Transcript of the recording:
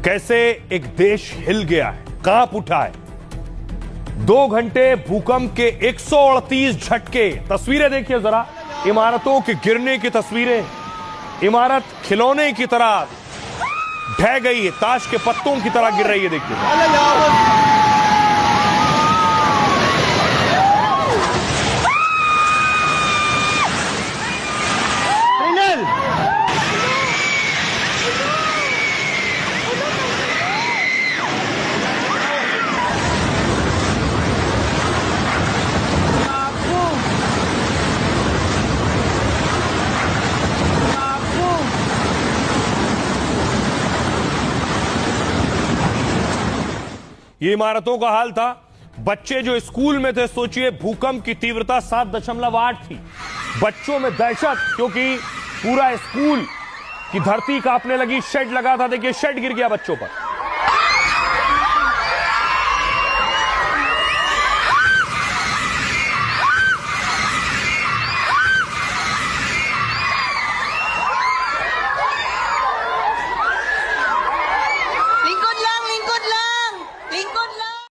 कैसे एक देश हिल गया है, कांप उठा है। 2 घंटे भूकंप के 138 झटके। तस्वीरें देखिए जरा, इमारतों के गिरने की तस्वीरें। इमारत खिलौने की तरह ढह गई है, ताश के पत्तों की तरह गिर रही है। देखिए ये इमारतों का हाल था। बच्चे जो स्कूल में थे, सोचिए भूकंप की तीव्रता 7.8 थी। बच्चों में दहशत, क्योंकि पूरा स्कूल की धरती कांपने लगी। शेड लगा था, देखिए शेड गिर गया बच्चों पर।